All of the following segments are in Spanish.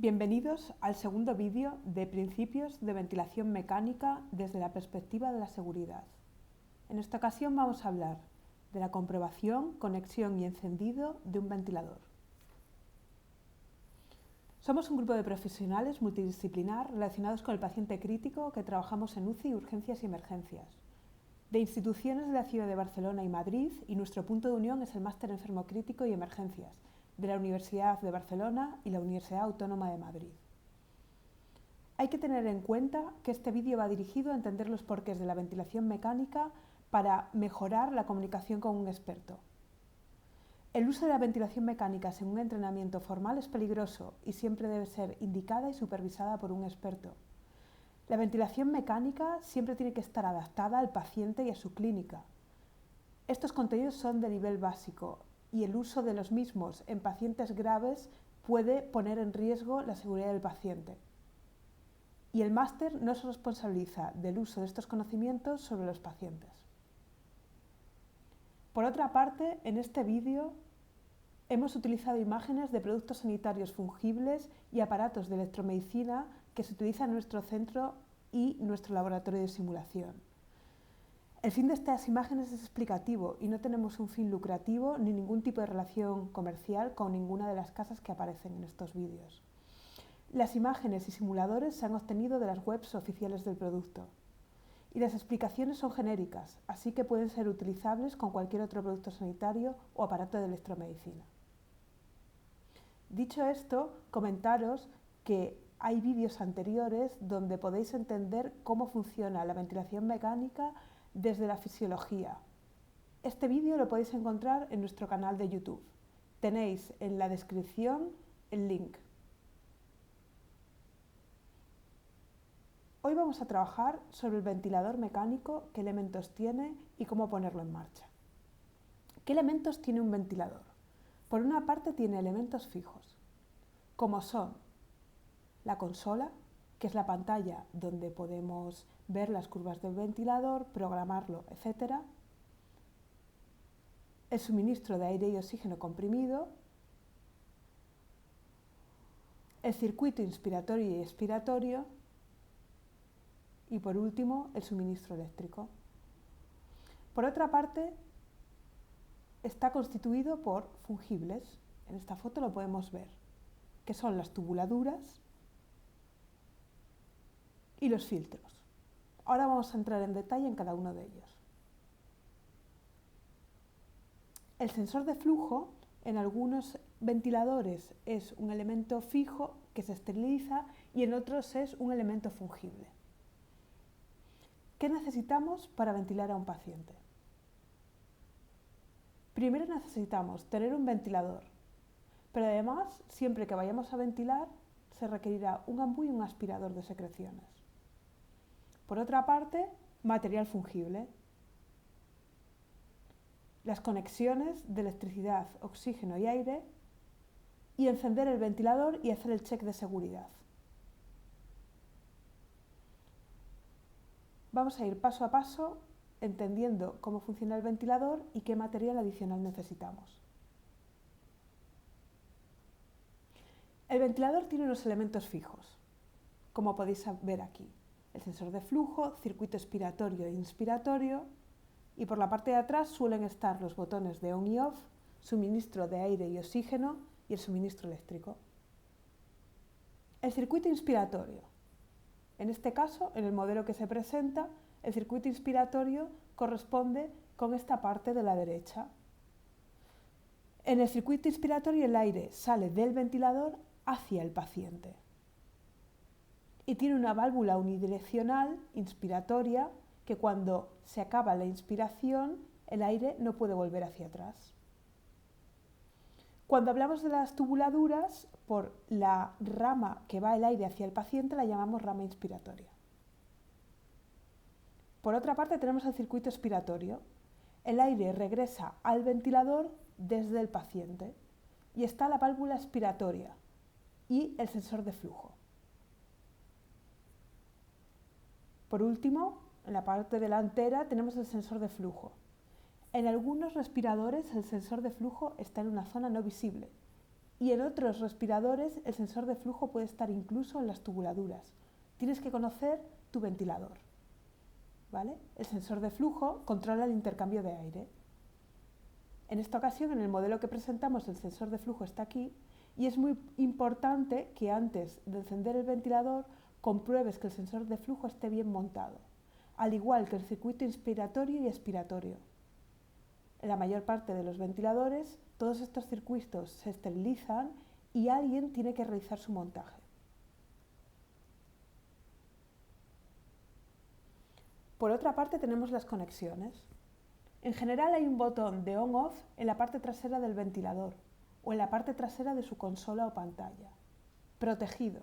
Bienvenidos al segundo vídeo de principios de ventilación mecánica desde la perspectiva de la seguridad. En esta ocasión vamos a hablar de la comprobación, conexión y encendido de un ventilador. Somos un grupo de profesionales multidisciplinar relacionados con el paciente crítico que trabajamos en UCI, urgencias y emergencias, de instituciones de la ciudad de Barcelona y Madrid, y nuestro punto de unión es el Máster Enfermo Crítico y Emergencias de la Universidad de Barcelona y la Universidad Autónoma de Madrid. Hay que tener en cuenta que este vídeo va dirigido a entender los porqués de la ventilación mecánica para mejorar la comunicación con un experto. El uso de la ventilación mecánica sin un entrenamiento formal es peligroso y siempre debe ser indicada y supervisada por un experto. La ventilación mecánica siempre tiene que estar adaptada al paciente y a su clínica. Estos contenidos son de nivel básico y el uso de los mismos en pacientes graves puede poner en riesgo la seguridad del paciente. Y el máster no se responsabiliza del uso de estos conocimientos sobre los pacientes. Por otra parte, en este vídeo hemos utilizado imágenes de productos sanitarios fungibles y aparatos de electromedicina que se utilizan en nuestro centro y nuestro laboratorio de simulación. El fin de estas imágenes es explicativo y no tenemos un fin lucrativo ni ningún tipo de relación comercial con ninguna de las casas que aparecen en estos vídeos. Las imágenes y simuladores se han obtenido de las webs oficiales del producto y las explicaciones son genéricas, así que pueden ser utilizables con cualquier otro producto sanitario o aparato de electromedicina. Dicho esto, comentaros que hay vídeos anteriores donde podéis entender cómo funciona la ventilación mecánica desde la fisiología. Este vídeo lo podéis encontrar en nuestro canal de YouTube. Tenéis en la descripción el link. Hoy vamos a trabajar sobre el ventilador mecánico, qué elementos tiene y cómo ponerlo en marcha. ¿Qué elementos tiene un ventilador? Por una parte tiene elementos fijos, como son la consola, que es la pantalla donde podemos ver las curvas del ventilador, programarlo, etc. El suministro de aire y oxígeno comprimido, el circuito inspiratorio y expiratorio y por último el suministro eléctrico. Por otra parte, está constituido por fungibles. En esta foto lo podemos ver, que son las tubuladuras y los filtros. Ahora vamos a entrar en detalle en cada uno de ellos. El sensor de flujo en algunos ventiladores es un elemento fijo que se esteriliza y en otros es un elemento fungible. ¿Qué necesitamos para ventilar a un paciente? Primero necesitamos tener un ventilador, pero además, siempre que vayamos a ventilar, se requerirá un ambú y un aspirador de secreciones. Por otra parte, material fungible. Las conexiones de electricidad, oxígeno y aire y encender el ventilador y hacer el check de seguridad. Vamos a ir paso a paso entendiendo cómo funciona el ventilador y qué material adicional necesitamos. El ventilador tiene unos elementos fijos, como podéis ver aquí. El sensor de flujo, circuito expiratorio e inspiratorio, y por la parte de atrás suelen estar los botones de on y off, suministro de aire y oxígeno y el suministro eléctrico. El circuito inspiratorio. En este caso, en el modelo que se presenta, el circuito inspiratorio corresponde con esta parte de la derecha. En el circuito inspiratorio el aire sale del ventilador hacia el paciente y tiene una válvula unidireccional inspiratoria que cuando se acaba la inspiración el aire no puede volver hacia atrás. Cuando hablamos de las tubuladuras, por la rama que va el aire hacia el paciente la llamamos rama inspiratoria. Por otra parte tenemos el circuito expiratorio. El aire regresa al ventilador desde el paciente y está la válvula expiratoria y el sensor de flujo. Por último, en la parte delantera tenemos el sensor de flujo. En algunos respiradores el sensor de flujo está en una zona no visible Y en otros respiradores el sensor de flujo puede estar incluso en las tubuladuras. Tienes que conocer tu ventilador, ¿vale? El sensor de flujo controla el intercambio de aire. En esta ocasión, en el modelo que presentamos, el sensor de flujo está aquí y es muy importante que antes de encender el ventilador compruebes que el sensor de flujo esté bien montado, al igual que el circuito inspiratorio y expiratorio. En la mayor parte de los ventiladores, todos estos circuitos se esterilizan y alguien tiene que realizar su montaje. Por otra parte, tenemos las conexiones. En general hay un botón de on-off en la parte trasera del ventilador o en la parte trasera de su consola o pantalla, protegido.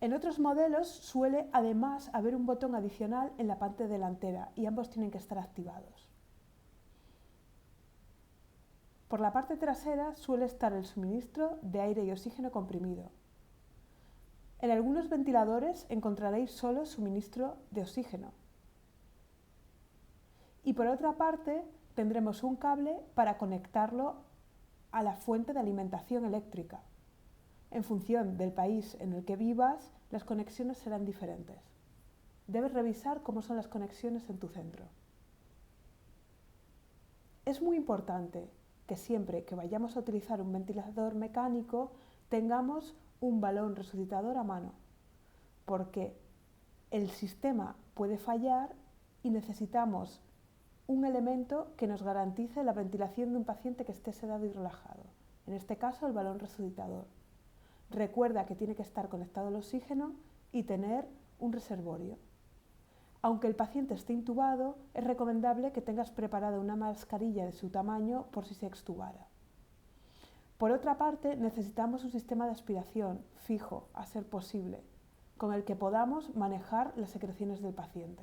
En otros modelos suele además haber un botón adicional en la parte delantera y ambos tienen que estar activados. Por la parte trasera suele estar el suministro de aire y oxígeno comprimido. En algunos ventiladores encontraréis solo suministro de oxígeno. Y por otra parte tendremos un cable para conectarlo a la fuente de alimentación eléctrica. En función del país en el que vivas, las conexiones serán diferentes. Debes revisar cómo son las conexiones en tu centro. Es muy importante que siempre que vayamos a utilizar un ventilador mecánico tengamos un balón resucitador a mano, porque el sistema puede fallar y necesitamos un elemento que nos garantice la ventilación de un paciente que esté sedado y relajado, en este caso el balón resucitador. Recuerda que tiene que estar conectado al oxígeno y tener un reservorio. Aunque el paciente esté intubado, es recomendable que tengas preparada una mascarilla de su tamaño por si se extubara. Por otra parte, necesitamos un sistema de aspiración fijo, a ser posible, con el que podamos manejar las secreciones del paciente.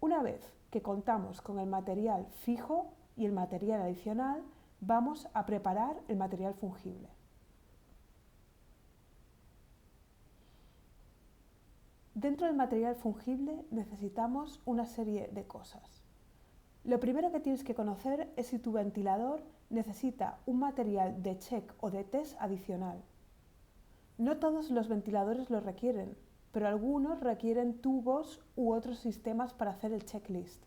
Una vez que contamos con el material fijo y el material adicional, vamos a preparar el material fungible. Dentro del material fungible necesitamos una serie de cosas. Lo primero que tienes que conocer es si tu ventilador necesita un material de check o de test adicional. No todos los ventiladores lo requieren, pero algunos requieren tubos u otros sistemas para hacer el checklist.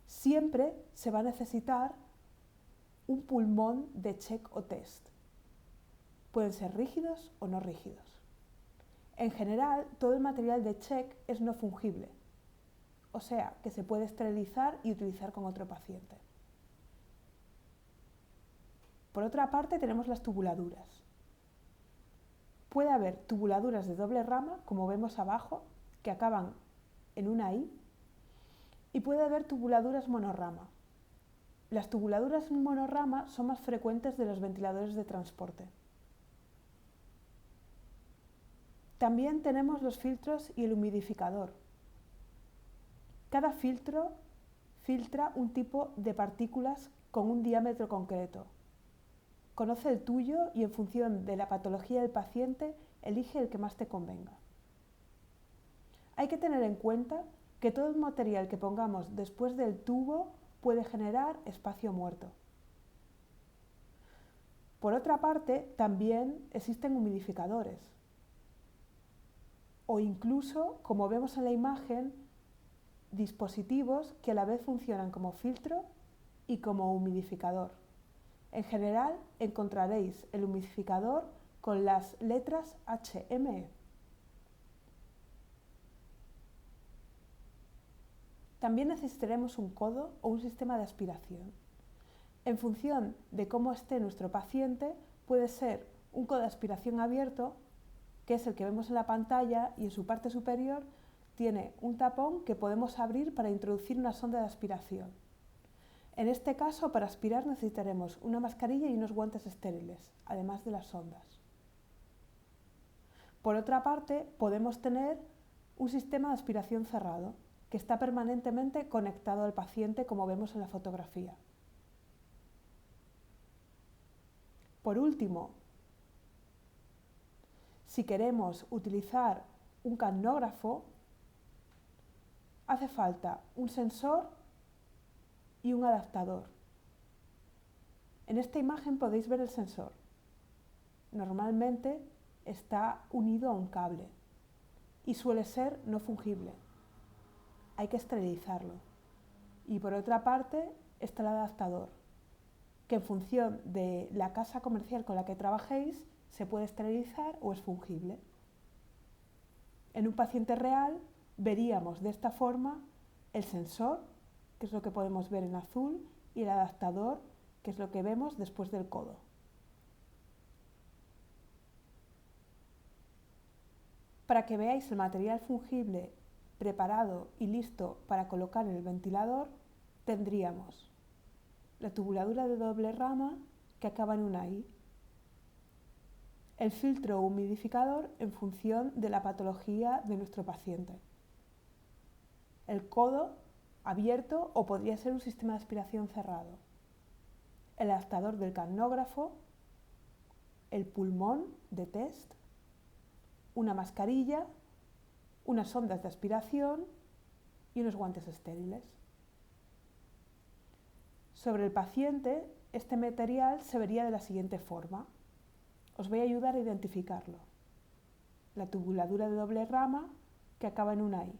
Siempre se va a necesitar un pulmón de check o test. Pueden ser rígidos o no rígidos. En general, todo el material de check es no fungible, o sea, que se puede esterilizar y utilizar con otro paciente. Por otra parte, tenemos las tubuladuras. Puede haber tubuladuras de doble rama, como vemos abajo, que acaban en una I, y puede haber tubuladuras monorrama. Las tubuladuras monorrama son más frecuentes de los ventiladores de transporte. También tenemos los filtros y el humidificador. Cada filtro filtra un tipo de partículas con un diámetro concreto. Conoce el tuyo y en función de la patología del paciente, elige el que más te convenga. Hay que tener en cuenta que todo el material que pongamos después del tubo puede generar espacio muerto. Por otra parte, también existen humidificadores. O incluso, como vemos en la imagen, dispositivos que a la vez funcionan como filtro y como humidificador. En general encontraréis el humidificador con las letras HME. También necesitaremos un codo o un sistema de aspiración. En función de cómo esté nuestro paciente, puede ser un codo de aspiración abierto, que es el que vemos en la pantalla, y en su parte superior tiene un tapón que podemos abrir para introducir una sonda de aspiración. En este caso, para aspirar necesitaremos una mascarilla y unos guantes estériles, además de las sondas. Por otra parte, podemos tener un sistema de aspiración cerrado, que está permanentemente conectado al paciente, como vemos en la fotografía. Por último, si queremos utilizar un capnógrafo, hace falta un sensor y un adaptador. En esta imagen podéis ver el sensor. Normalmente está unido a un cable y suele ser no fungible. Hay que esterilizarlo. Y por otra parte está el adaptador, que en función de la casa comercial con la que trabajéis se puede esterilizar o es fungible. En un paciente real veríamos de esta forma el sensor, que es lo que podemos ver en azul, y el adaptador, que es lo que vemos después del codo. Para que veáis el material fungible preparado y listo para colocar en el ventilador, tendríamos la tubuladura de doble rama que acaba en una I, el filtro humidificador en función de la patología de nuestro paciente, el codo abierto o podría ser un sistema de aspiración cerrado, el adaptador del canógrafo, el pulmón de test, una mascarilla, unas sondas de aspiración y unos guantes estériles. Sobre el paciente, este material se vería de la siguiente forma. Os voy a ayudar a identificarlo. La tubuladura de doble rama que acaba en una I.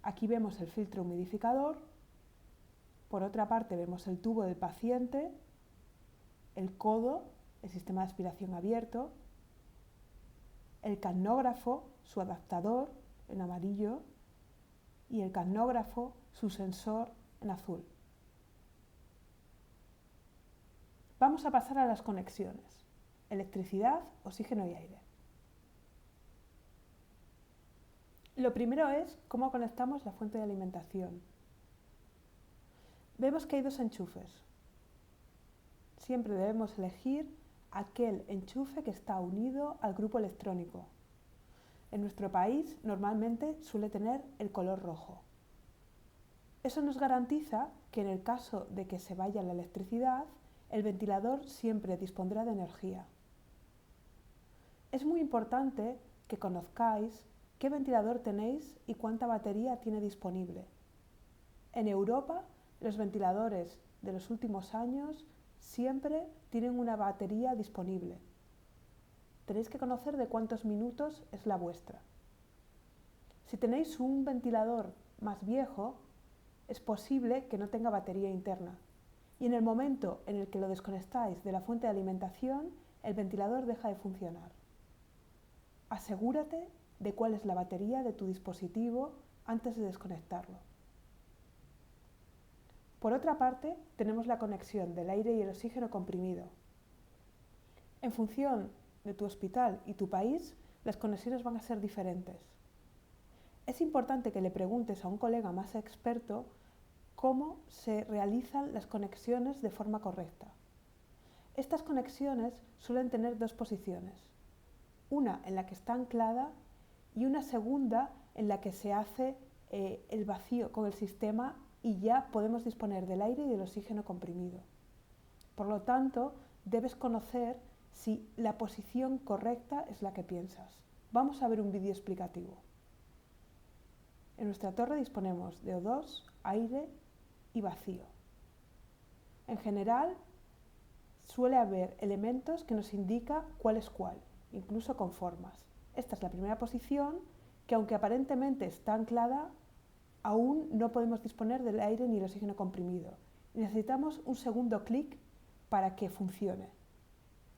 Aquí vemos el filtro humidificador. Por otra parte vemos el tubo del paciente, el codo, el sistema de aspiración abierto, el canógrafo, su adaptador en amarillo y el canógrafo, su sensor en azul. Vamos a pasar a las conexiones: electricidad, oxígeno y aire. Lo primero es cómo conectamos la fuente de alimentación. Vemos que hay dos enchufes. Siempre debemos elegir aquel enchufe que está unido al grupo electrónico. En nuestro país normalmente suele tener el color rojo. Eso nos garantiza que en el caso de que se vaya la electricidad, el ventilador siempre dispondrá de energía. Es muy importante que conozcáis qué ventilador tenéis y cuánta batería tiene disponible. En Europa, los ventiladores de los últimos años siempre tienen una batería disponible. Tenéis que conocer de cuántos minutos es la vuestra. Si tenéis un ventilador más viejo, es posible que no tenga batería interna. Y en el momento en el que lo desconectáis de la fuente de alimentación, el ventilador deja de funcionar. Asegúrate de cuál es la batería de tu dispositivo antes de desconectarlo. Por otra parte, tenemos la conexión del aire y el oxígeno comprimido. En función de tu hospital y tu país, las conexiones van a ser diferentes. Es importante que le preguntes a un colega más experto cómo se realizan las conexiones de forma correcta. Estas conexiones suelen tener dos posiciones, una en la que está anclada y una segunda en la que se hace el vacío con el sistema y ya podemos disponer del aire y del oxígeno comprimido. Por lo tanto, debes conocer si la posición correcta es la que piensas. Vamos a ver un vídeo explicativo. En nuestra torre disponemos de O2, aire y vacío. En general, suele haber elementos que nos indican cuál es cuál, incluso con formas. Esta es la primera posición, que aunque aparentemente está anclada, aún no podemos disponer del aire ni el oxígeno comprimido. Necesitamos un segundo clic para que funcione.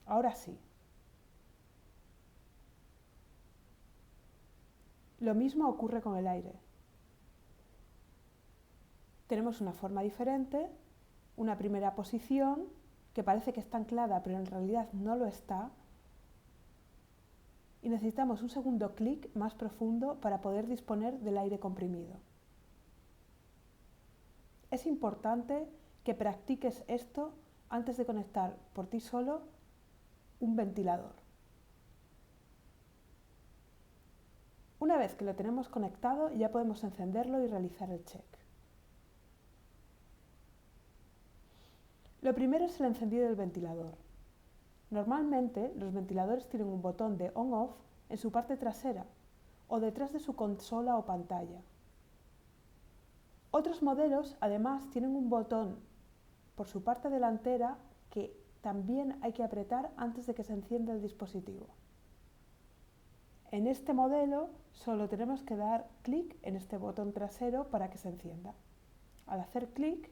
Ahora sí. Lo mismo ocurre con el aire. Tenemos una forma diferente, una primera posición que parece que está anclada, pero en realidad no lo está. Y necesitamos un segundo clic más profundo para poder disponer del aire comprimido. Es importante que practiques esto antes de conectar por ti solo un ventilador. Una vez que lo tenemos conectado, ya podemos encenderlo y realizar el check. Lo primero es el encendido del ventilador. Normalmente, los ventiladores tienen un botón de on-off en su parte trasera o detrás de su consola o pantalla. Otros modelos, además, tienen un botón por su parte delantera que también hay que apretar antes de que se encienda el dispositivo. En este modelo solo tenemos que dar clic en este botón trasero para que se encienda. Al hacer clic,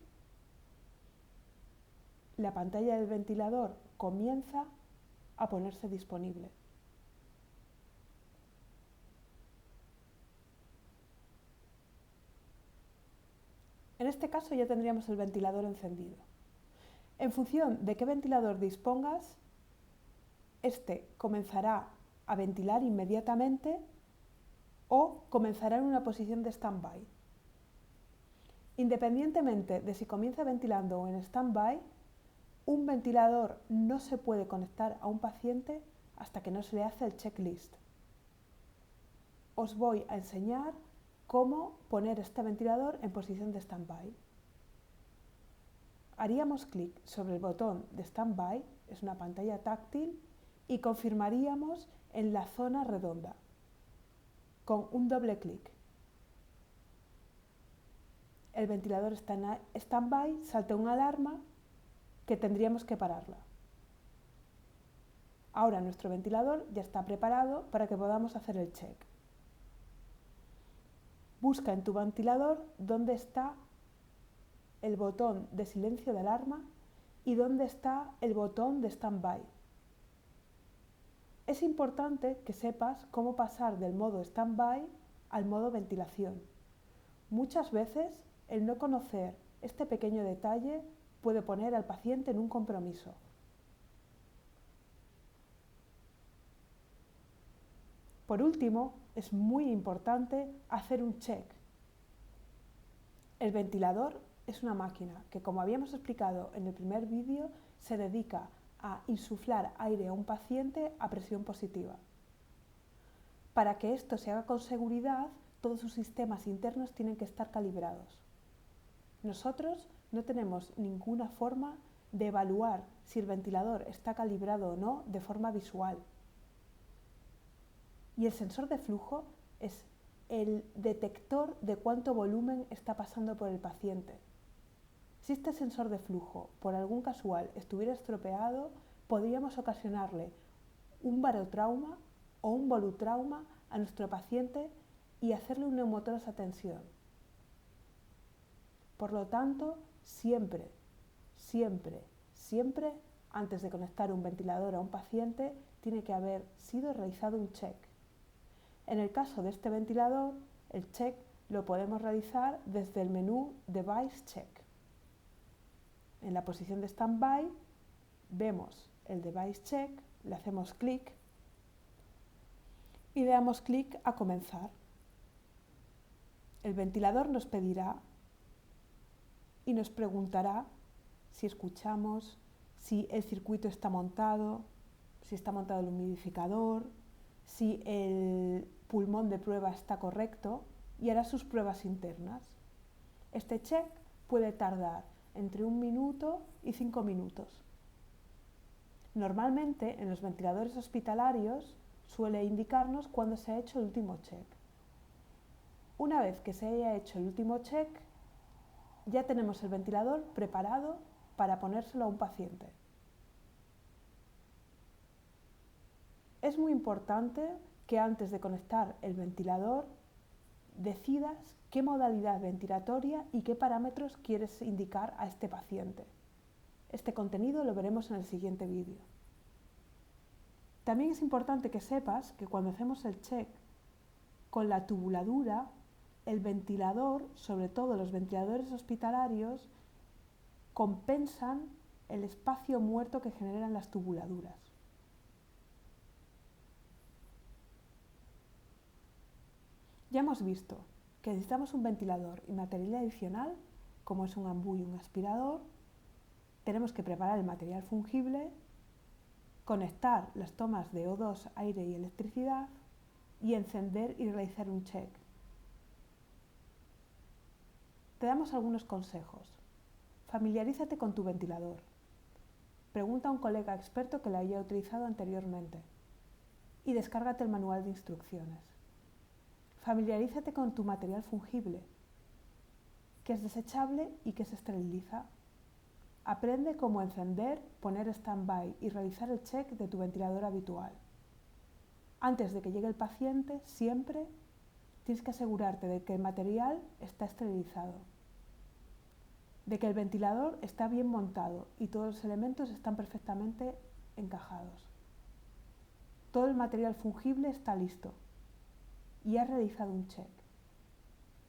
la pantalla del ventilador comienza a ponerse disponible. En este caso ya tendríamos el ventilador encendido. En función de qué ventilador dispongas, este comenzará a ventilar inmediatamente o comenzará en una posición de stand-by. Independientemente de si comienza ventilando o en stand-by, un ventilador no se puede conectar a un paciente hasta que no se le hace el checklist. Os voy a enseñar cómo poner este ventilador en posición de stand-by. Haríamos clic sobre el botón de stand-by, es una pantalla táctil, y confirmaríamos en la zona redonda con un doble clic. El ventilador está en stand-by, salta una alarma que tendríamos que pararla. Ahora nuestro ventilador ya está preparado para que podamos hacer el check. Busca en tu ventilador dónde está el botón de silencio de alarma y dónde está el botón de stand-by. Es importante que sepas cómo pasar del modo stand-by al modo ventilación. Muchas veces el no conocer este pequeño detalle puede poner al paciente en un compromiso. Por último, es muy importante hacer un check. El ventilador es una máquina que, como habíamos explicado en el primer vídeo, se dedica a insuflar aire a un paciente a presión positiva. Para que esto se haga con seguridad, todos sus sistemas internos tienen que estar calibrados. Nosotros no tenemos ninguna forma de evaluar si el ventilador está calibrado o no de forma visual. Y el sensor de flujo es el detector de cuánto volumen está pasando por el paciente. Si este sensor de flujo, por algún casual, estuviera estropeado, podríamos ocasionarle un barotrauma o un volutrauma a nuestro paciente y hacerle un neumotoras a tensión. Por lo tanto, siempre, antes de conectar un ventilador a un paciente, tiene que haber sido realizado un check. En el caso de este ventilador, el check lo podemos realizar desde el menú Device Check. En la posición de stand-by vemos el Device Check, le hacemos clic y le damos clic a comenzar. El ventilador nos pedirá y nos preguntará si escuchamos, si el circuito está montado, si está montado el humidificador, si el pulmón de prueba está correcto y hará sus pruebas internas. Este check puede tardar entre 1 minuto y 5 minutos. Normalmente en los ventiladores hospitalarios suele indicarnos cuándo se ha hecho el último check. Una vez que se haya hecho el último check, ya tenemos el ventilador preparado para ponérselo a un paciente. Es muy importante que antes de conectar el ventilador decidas qué modalidad ventilatoria y qué parámetros quieres indicar a este paciente. Este contenido lo veremos en el siguiente vídeo. También es importante que sepas que cuando hacemos el check con la tubuladura, el ventilador, sobre todo los ventiladores hospitalarios, compensan el espacio muerto que generan las tubuladuras. Ya hemos visto que necesitamos un ventilador y material adicional, como es un ambú y un aspirador. Tenemos que preparar el material fungible, conectar las tomas de O2, aire y electricidad y encender y realizar un check. Te damos algunos consejos. Familiarízate con tu ventilador. Pregunta a un colega experto que lo haya utilizado anteriormente y descárgate el manual de instrucciones. Familiarízate con tu material fungible, que es desechable y que se esteriliza. Aprende cómo encender, poner stand-by y realizar el check de tu ventilador habitual. Antes de que llegue el paciente, siempre tienes que asegurarte de que el material está esterilizado, de que el ventilador está bien montado y todos los elementos están perfectamente encajados. Todo el material fungible está listo y has realizado un check.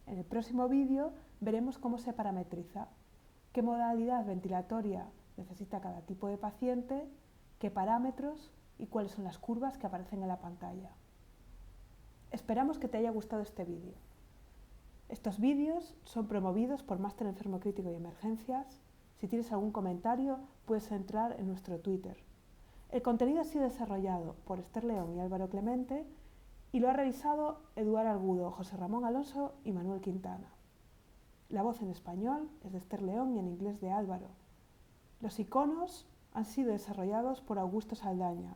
En el próximo vídeo veremos cómo se parametriza, qué modalidad ventilatoria necesita cada tipo de paciente, qué parámetros y cuáles son las curvas que aparecen en la pantalla. Esperamos que te haya gustado este vídeo. Estos vídeos son promovidos por Máster Enfermo Crítico y Emergencias. Si tienes algún comentario, puedes entrar en nuestro Twitter. El contenido ha sido desarrollado por Esther León y Álvaro Clemente y lo ha realizado Eduardo Argudo, José Ramón Alonso y Manuel Quintana. La voz en español es de Esther León y en inglés de Álvaro. Los iconos han sido desarrollados por Augusto Saldaña.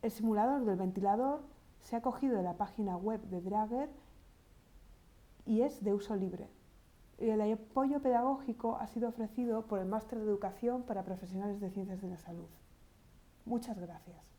El simulador del ventilador se ha cogido de la página web de Drager y es de uso libre. Y el apoyo pedagógico ha sido ofrecido por el Máster de Educación para Profesionales de Ciencias de la Salud. Muchas gracias.